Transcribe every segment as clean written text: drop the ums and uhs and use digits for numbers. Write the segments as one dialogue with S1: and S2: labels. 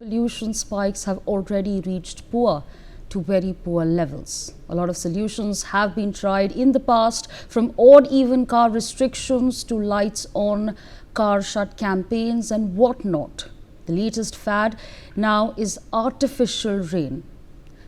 S1: Pollution spikes have already reached poor to very poor levels. A lot of solutions have been tried in the past, from odd even car restrictions to lights on, car shut campaigns and whatnot. The latest fad now is artificial rain.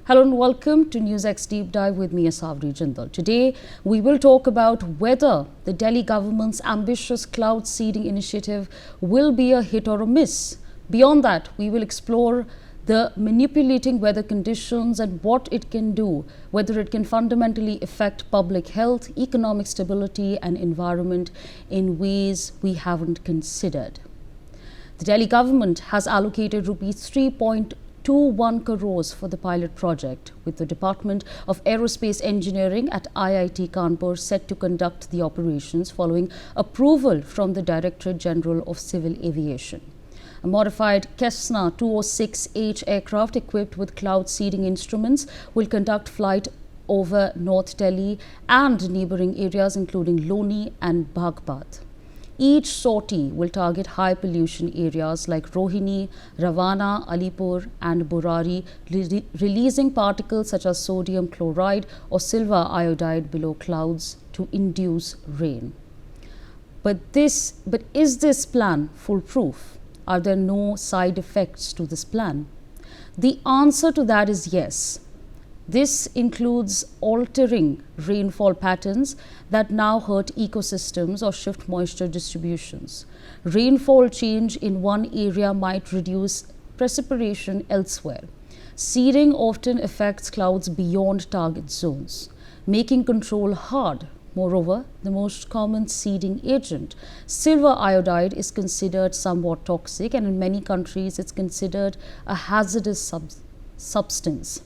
S1: Hello and welcome to NewsX Deepdive with me, Asavri Jindal. Today, we will talk about whether the Delhi government's ambitious cloud seeding initiative will be a hit or a miss. Beyond that, we will explore the manipulating weather conditions and what it can do, whether it can fundamentally affect public health, economic stability and environment in ways we haven't considered. The Delhi government has allocated rupees 3.21 crores for the pilot project, with the Department of Aerospace Engineering at IIT Kanpur set to conduct the operations following approval from the Directorate General of Civil Aviation. A modified Cessna 206H aircraft equipped with cloud seeding instruments will conduct flight over North Delhi and neighbouring areas including Loni and Baghpat. Each sortie will target high pollution areas like Rohini, Ravana, Alipur and Burari, releasing particles such as sodium chloride or silver iodide below clouds to induce rain. But is this plan foolproof? Are there no side effects to this plan? The answer to that is yes. This includes altering rainfall patterns that now hurt ecosystems or shift moisture distributions. Rainfall change in one area might reduce precipitation elsewhere. Seeding often affects clouds beyond target zones, making control hard. Moreover, the most common seeding agent, silver iodide, is considered somewhat toxic, and in many countries it's considered a hazardous substance.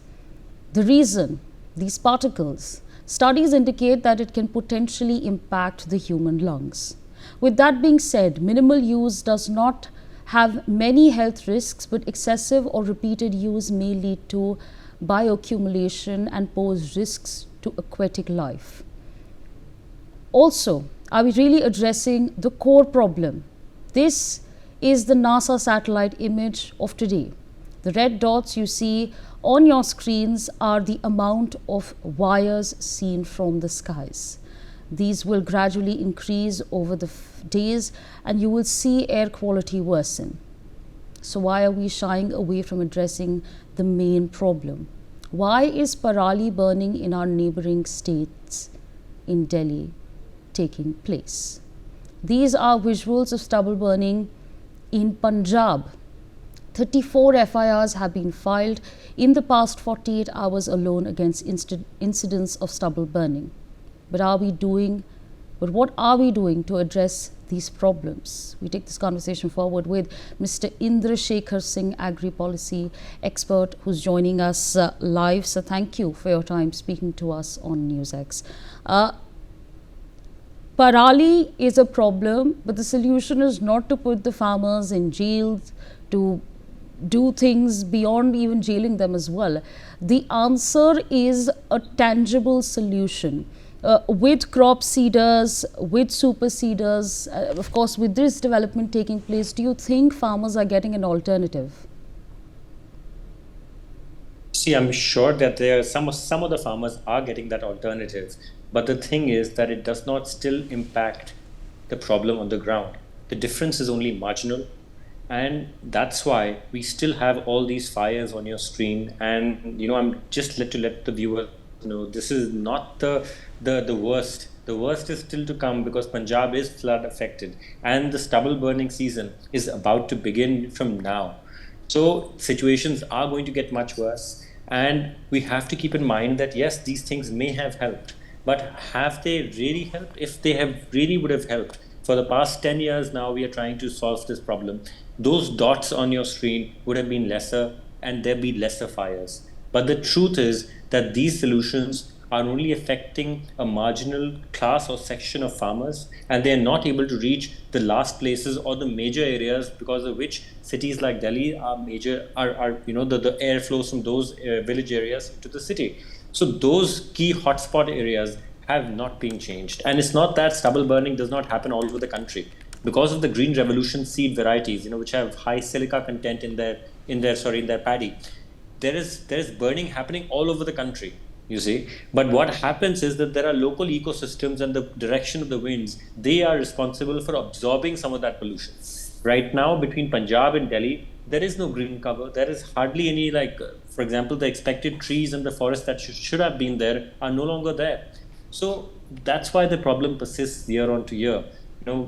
S1: The reason? These particles. Studies indicate that it can potentially impact the human lungs. With that being said, minimal use does not have many health risks, but excessive or repeated use may lead to bioaccumulation and pose risks to aquatic life. Also, are we really addressing the core problem? This is the NASA satellite image of today. The red dots you see on your screens are the amount of wires seen from the skies. These will gradually increase over the days and you will see air quality worsen. So why are we shying away from addressing the main problem? Why is parali burning in our neighboring states in Delhi taking place? These are visuals of stubble burning in Punjab. 34 FIRs have been filed in the past 48 hours alone against incidents of stubble burning. But what are we doing to address these problems? We take this conversation forward with Mr. Indra Shekhar Singh, agri-policy expert, who's joining us live. So thank you for your time speaking to us on NewsX. Parali is a problem, but the solution is not to put the farmers in jail, to do things beyond even jailing them as well. The answer is a tangible solution. With crop seeders, with super seeders, of course, with this development taking place, do you think farmers are getting an alternative?
S2: See, I'm sure that there are some of the farmers are getting that alternative. But the thing is that it does not still impact the problem on the ground. The difference is only marginal. And that's why we still have all these fires on your screen. And, I'm just let the viewers know this is not the worst. The worst is still to come because Punjab is flood affected. And the stubble burning season is about to begin from now. So situations are going to get much worse. And we have to keep in mind that, yes, these things may have helped. But have they really helped? If they would have helped, for the past 10 years now, we are trying to solve this problem. Those dots on your screen would have been lesser and there'd be lesser fires. But the truth is that these solutions are only affecting a marginal class or section of farmers, and they are not able to reach the last places or the major areas because of which cities like Delhi are the air flows from those village areas into the city. So those key hotspot areas have not been changed. And it's not that stubble burning does not happen all over the country. Because of the Green Revolution seed varieties, which have high silica content in their in their paddy. There is burning happening all over the country, you see. But what happens is that there are local ecosystems, and the direction of the winds, they are responsible for absorbing some of that pollution. Right now, between Punjab and Delhi, there is no green cover. There is hardly any, like, for example, the expected trees and the forest that should have been there are no longer there. So that's why the problem persists year on to year.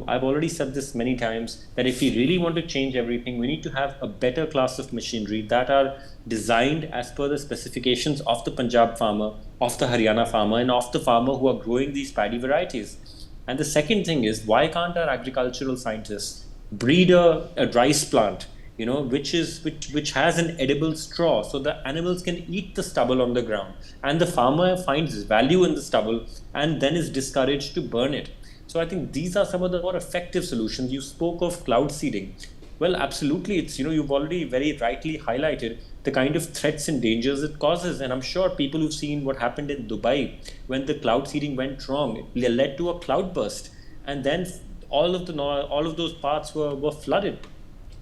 S2: I've already said this many times, that if we really want to change everything, we need to have a better class of machinery that are designed as per the specifications of the Punjab farmer, of the Haryana farmer, and of the farmer who are growing these paddy varieties. And the second thing is, why can't our agricultural scientists breed a rice plant, which has an edible straw, so the animals can eat the stubble on the ground, and the farmer finds value in the stubble and then is discouraged to burn it. So I think these are some of the more effective solutions. You spoke of cloud seeding. Well, absolutely. You've already very rightly highlighted the kind of threats and dangers it causes. And I'm sure people who've seen what happened in Dubai when the cloud seeding went wrong, it led to a cloud burst. And then all of those parts were flooded.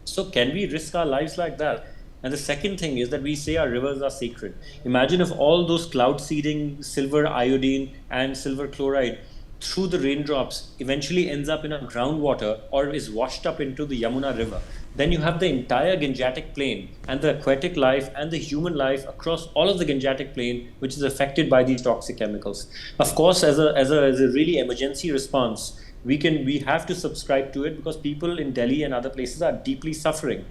S2: So can we risk our lives like that? And the second thing is that we say our rivers are sacred. Imagine if all those cloud seeding, silver iodine and silver chloride through the raindrops eventually ends up in our groundwater or is washed up into the Yamuna River. Then you have the entire Gangetic Plain and the aquatic life and the human life across all of the Gangetic Plain, which is affected by these toxic chemicals. Of course, as a really emergency response, we have to subscribe to it, because people in Delhi and other places are deeply suffering.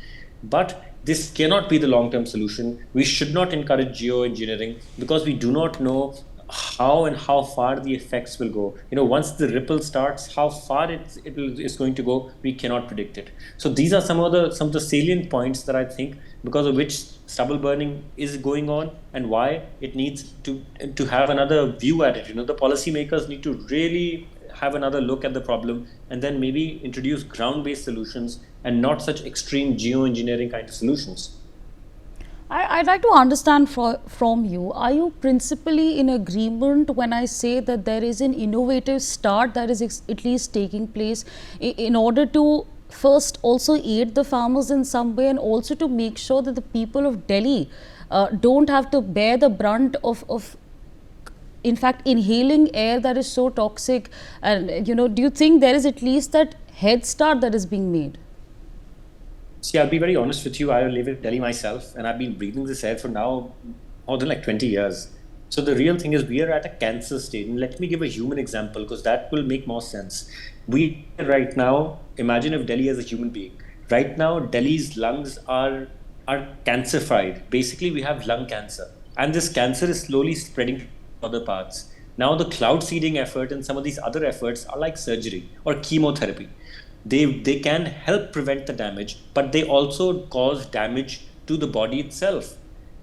S2: But this cannot be the long-term solution. We should not encourage geoengineering, because we do not know how and how far the effects will go. Once the ripple starts, how far it's going to go, we cannot predict it. So these are some of the salient points that I think, because of which stubble burning is going on, and why it needs to have another view at it. The policymakers need to really have another look at the problem, and then maybe introduce ground-based solutions and not such extreme geoengineering kind of solutions.
S1: I'd like to understand from you, are you principally in agreement when I say that there is an innovative start that is at least taking place in order to first also aid the farmers in some way, and also to make sure that the people of Delhi don't have to bear the brunt of in fact inhaling air that is so toxic? And do you think there is at least that head start that is being made?
S2: See, I'll be very honest with you. I live in Delhi myself, and I've been breathing this air for now more than like 20 years. So the real thing is, we are at a cancer stage. And let me give a human example, because that will make more sense. We right now, imagine if Delhi is a human being. Right now, Delhi's lungs are cancerified. Basically, we have lung cancer. And this cancer is slowly spreading to other parts. Now, the cloud seeding effort and some of these other efforts are like surgery or chemotherapy. They can help prevent the damage, but they also cause damage to the body itself.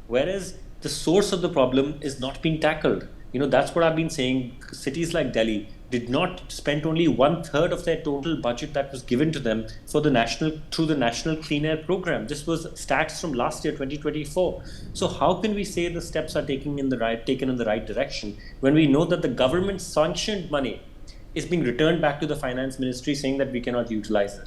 S2: Whereas the source of the problem is not being tackled. That's what I've been saying. Cities like Delhi did not spend only 1/3 of their total budget that was given to them through the National Clean Air Program. This was stats from last year, 2024. So how can we say the steps are taken in the right direction when we know that the government sanctioned money is being returned back to the finance ministry, saying that we cannot utilize it?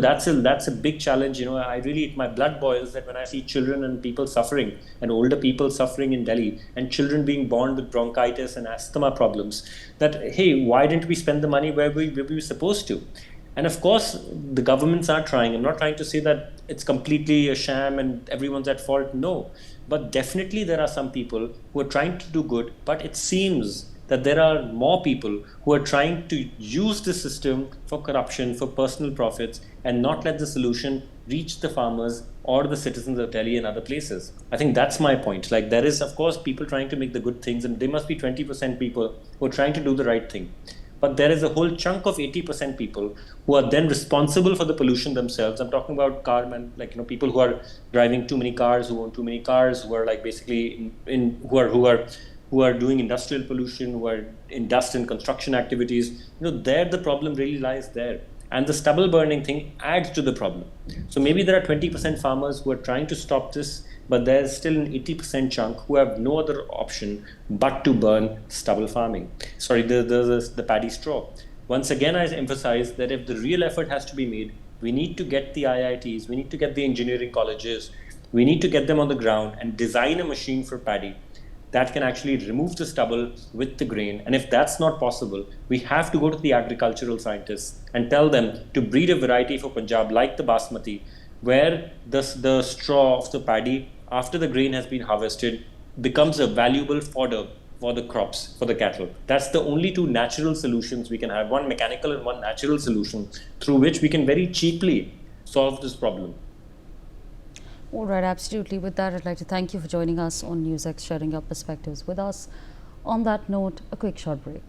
S2: That's a big challenge. My blood boils that when I see children and people suffering, and older people suffering in Delhi, and children being born with bronchitis and asthma problems, that, hey, why didn't we spend the money where we were supposed to? And of course, the governments are trying. I'm not trying to say that it's completely a sham and everyone's at fault. No, but definitely there are some people who are trying to do good, but it seems that there are more people who are trying to use the system for corruption, for personal profits, and not let the solution reach the farmers or the citizens of Delhi and other places. I think that's my point. Like, there is, of course, people trying to make the good things, and there must be 20% people who are trying to do the right thing. But there is a whole chunk of 80% people who are then responsible for the pollution themselves. I'm talking about people who are driving too many cars, who own too many cars, who are like basically who are doing industrial pollution, who are in dust and construction activities. There the problem really lies there. And the stubble burning thing adds to the problem. So maybe there are 20% farmers who are trying to stop this, but there's still an 80% chunk who have no other option but to burn stubble farming. The paddy straw. Once again, I emphasize that if the real effort has to be made, we need to get the IITs, we need to get the engineering colleges, We need to get them on the ground and design a machine for paddy that can actually remove the stubble with the grain. And if that's not possible, we have to go to the agricultural scientists and tell them to breed a variety for Punjab like the basmati, where the straw of the paddy after the grain has been harvested becomes a valuable fodder for the crops, for the cattle. That's the only two natural solutions we can have, one mechanical and one natural solution, through which we can very cheaply solve this problem.
S1: All right, absolutely. With that, I'd like to thank you for joining us on NewsX, sharing your perspectives with us. On that note, a quick short break.